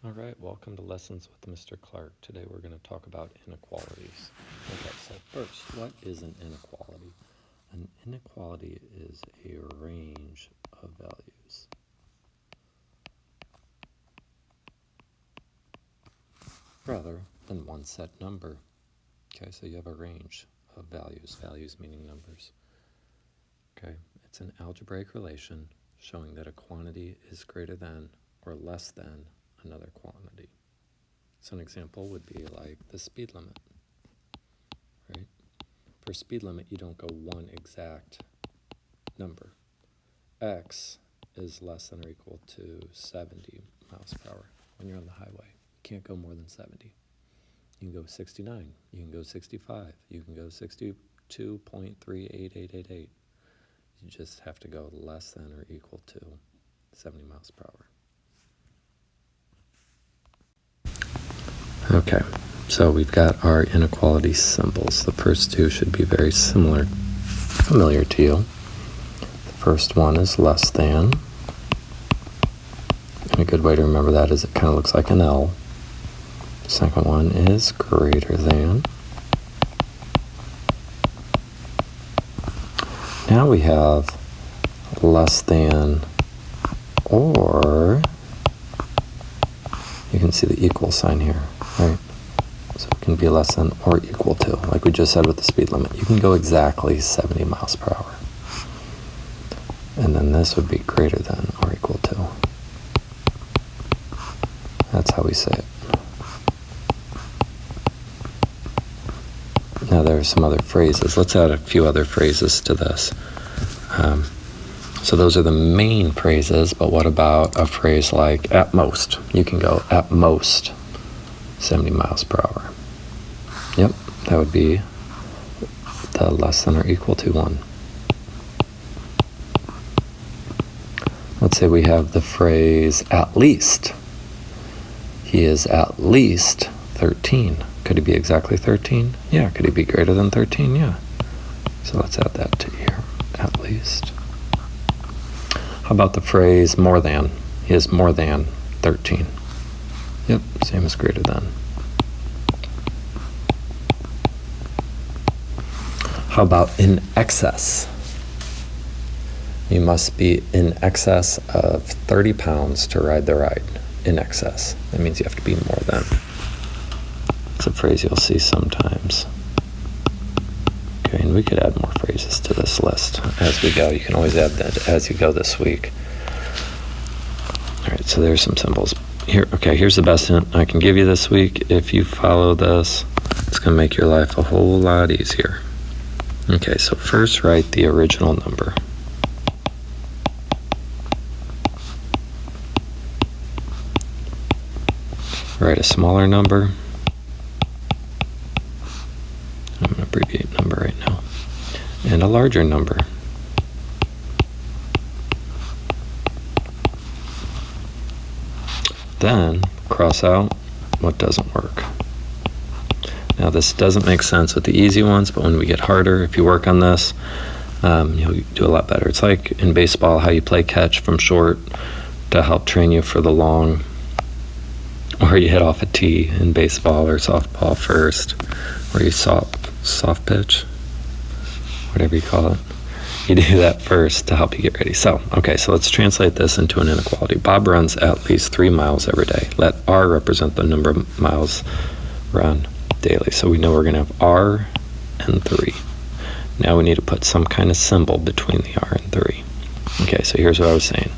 All right, welcome to Lessons with Mr. Clark. Today we're going to talk about inequalities. Okay, so first, what is an inequality? An inequality is a range of values. Rather than one set number. Okay, so you have a range of values meaning numbers. Okay, it's an algebraic relation showing that a quantity is greater than or less than another quantity. So an example would be like the speed limit, right? For speed limit, you don't go one exact number. X is less than or equal to 70 miles per hour when you're on the highway. You can't go more than 70. You can go 69, you can go 65, you can go 62.38888. You just have to go less than or equal to 70 miles per hour. Okay, so we've got our inequality symbols. The first two should be very familiar to you. The first one is less than. And a good way to remember that is it kind of looks like an L. The second one is greater than. Now we have less than, or you can see the equal sign here, right? So it can be less than or equal to, like we just said with the speed limit. You can go exactly 70 miles per hour. And then this would be greater than or equal to. That's how we say it. Now there are some other phrases. Let's add a few other phrases to this. So those are the main phrases, but what about a phrase like at most? You can go at most 70 miles per hour. Yep, that would be the less than or equal to one. Let's say we have the phrase at least. He is at least 13. Could he be exactly 13? Yeah. Could he be greater than 13? Yeah. So let's add that to here, at least. How about the phrase more than? He is more than 13. Yep, same as greater than. How about in excess? You must be in excess of 30 pounds to ride the ride. In excess. That means you have to be more than. It's a phrase you'll see sometimes. Okay, and we could add more phrases to this list as we go. You can always add that as you go this week. All right, so there's some symbols. Here, okay, here's the best hint I can give you this week. If you follow this, it's going to make your life a whole lot easier. Okay, so first write the original number. Write a smaller number. I'm going to abbreviate number right now. And a larger number. Then cross out what doesn't work. Now this doesn't make sense with the easy ones, but when we get harder, if you work on this, you'll do a lot better. It's like in baseball, how you play catch from short to help train you for the long, or you hit off a tee in baseball or softball first, or you soft pitch, whatever you call it. You do that first to help you get ready. So let's translate this into an inequality. Bob runs at least 3 miles every day. Let R represent the number of miles run daily. So we know we're going to have R and 3. Now we need to put some kind of symbol between the R and 3. Okay, so here's what I was saying.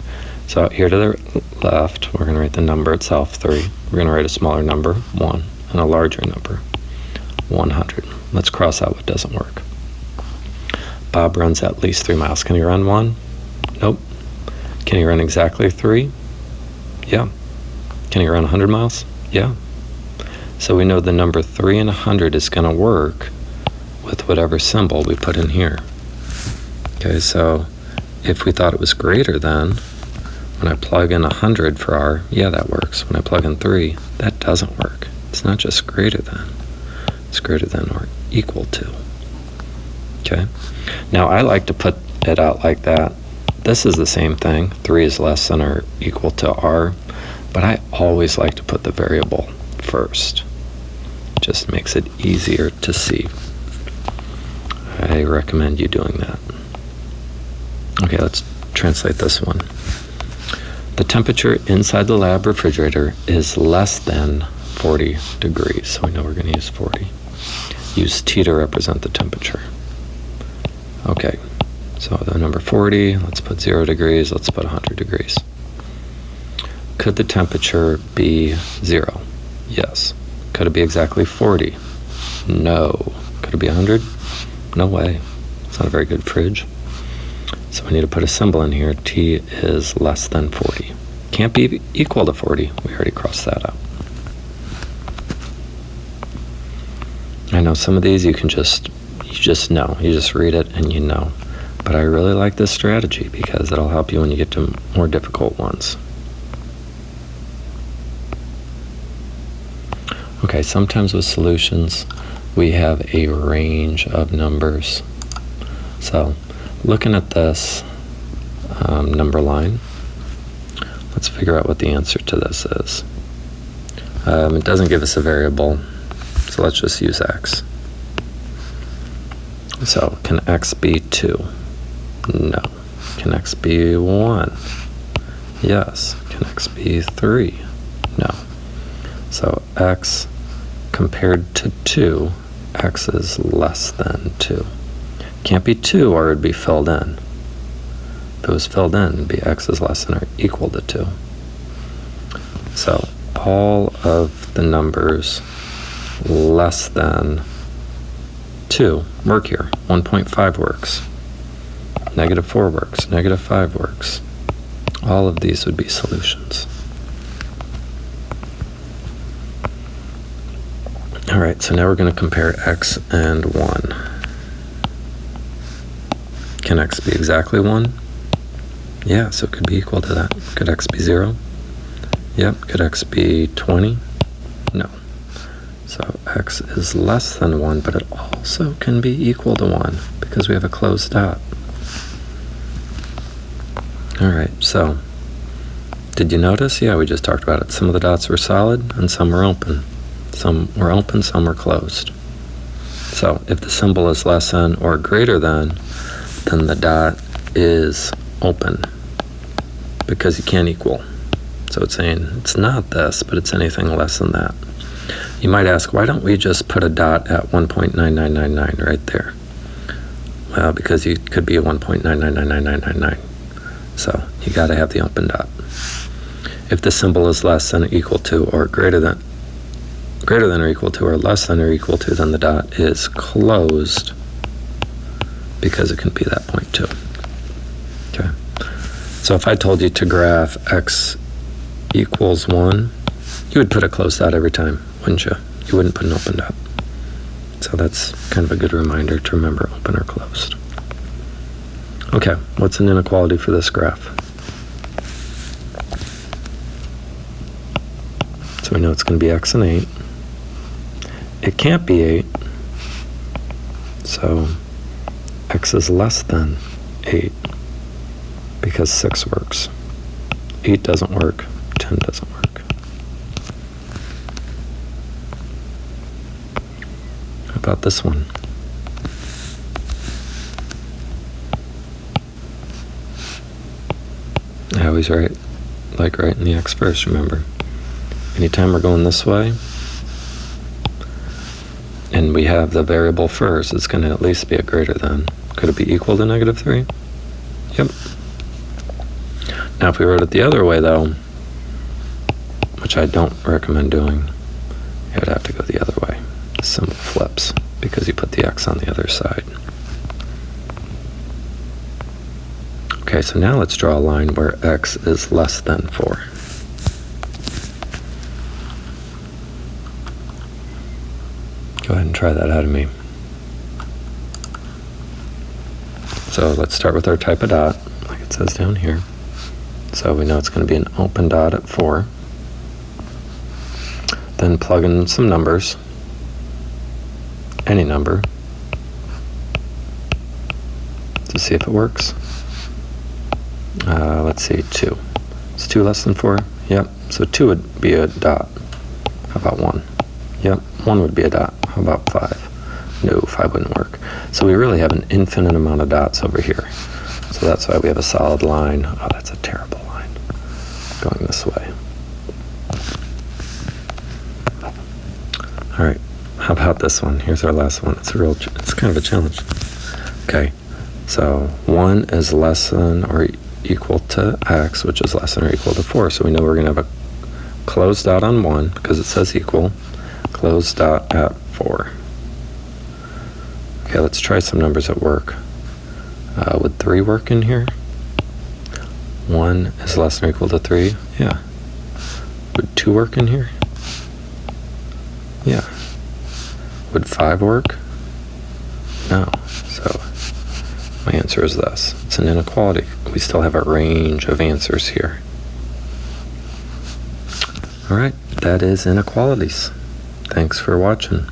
So here to the left, we're going to write the number itself, 3. We're going to write a smaller number, 1, and a larger number, 100. Let's cross out what doesn't work. Bob runs at least 3 miles. Can he run 1? Nope. Can he run exactly 3? Yeah. Can he run 100 miles? Yeah. So we know the number 3 and 100 is going to work with whatever symbol we put in here. Okay, so if we thought it was greater than, when I plug in 100 for R, yeah, that works. When I plug in 3, that doesn't work. It's not just greater than. It's greater than or equal to. Okay? Now, I like to put it out like that. This is the same thing. 3 is less than or equal to R. But I always like to put the variable first. Just makes it easier to see. I recommend you doing that. Okay, let's translate this one. The temperature inside the lab refrigerator is less than 40 degrees. So we know we're going to use 40. Use T to represent the temperature. Okay, so the number 40, let's put 0 degrees, let's put 100 degrees. Could the temperature be 0? Yes. Could it be exactly 40? No. Could it be 100? No way. It's not a very good fridge. So we need to put a symbol in here. T is less than 40. Can't be equal to 40. We already crossed that out. I know some of these you just know. You just read it and you know. But I really like this strategy because it'll help you when you get to more difficult ones. Okay, sometimes with solutions, we have a range of numbers. So, looking at this number line, let's figure out what the answer to this is. It doesn't give us a variable, so let's just use x. So, can x be 2? No. Can x be 1? Yes. Can x be 3? No. So x compared to 2, x is less than 2. Can't be 2 or it would be filled in. If it was filled in, it would be x is less than or equal to 2. So all of the numbers less than 2 work here. 1.5 works. -4 works. -5 works. All of these would be solutions. All right, so now we're going to compare x and 1. Can x be exactly 1? Yeah, so it could be equal to that. Could x be 0? Yep. Could x be 20? No. So x is less than 1, but it also can be equal to 1 because we have a closed dot. All right, so did you notice? Yeah, we just talked about it. Some of the dots were solid and some were open. Some were open, some were closed. So if the symbol is less than or greater than, then the dot is open because you can't equal. So it's saying it's not this, but it's anything less than that. You might ask, why don't we just put a dot at 1.9999 right there? Well, because you could be a 1.999999. So you got to have the open dot. If the symbol is less than or equal to or greater than or equal to or less than or equal to, then the dot is closed because it can be that point too. Okay. So if I told you to graph x equals 1, you would put a closed dot every time, wouldn't you? You wouldn't put an open dot. So that's kind of a good reminder to remember open or closed. Okay, what's an inequality for this graph? So we know it's going to be x and 8. It can't be 8, so x is less than 8 because 6 works. 8 doesn't work, 10 doesn't work. How about this one? I always like writing the x first, remember. Anytime we're going this way, and we have the variable first, it's going to at least be a greater than. Could it be equal to -3? Yep. Now if we wrote it the other way though, which I don't recommend doing, you would have to go the other way. The symbol flips because you put the x on the other side. Okay, so now let's draw a line where x is less than 4. Go ahead and try that out of me. So let's start with our type of dot, like it says down here. So we know it's going to be an open dot at 4. Then plug in some numbers, any number, to see if it works. Let's see, 2. Is 2 less than 4? Yep. So 2 would be a dot. How about 1? Yep, 1 would be a dot. How about 5? No, 5 wouldn't work. So we really have an infinite amount of dots over here. So that's why we have a solid line. Oh, that's a terrible line going this way. All right, how about this one? Here's our last one. It's kind of a challenge. Okay, so 1 is less than or equal to x, which is less than or equal to 4. So we know we're going to have a closed dot on 1 because it says equal, closed dot at 4. Okay, let's try some numbers at work. Would 3 work in here? 1 is less than or equal to 3? Yeah. Would 2 work in here? Yeah. Would 5 work? No. So my answer is this. It's an inequality. We still have a range of answers here. All right, that is inequalities. Thanks for watching.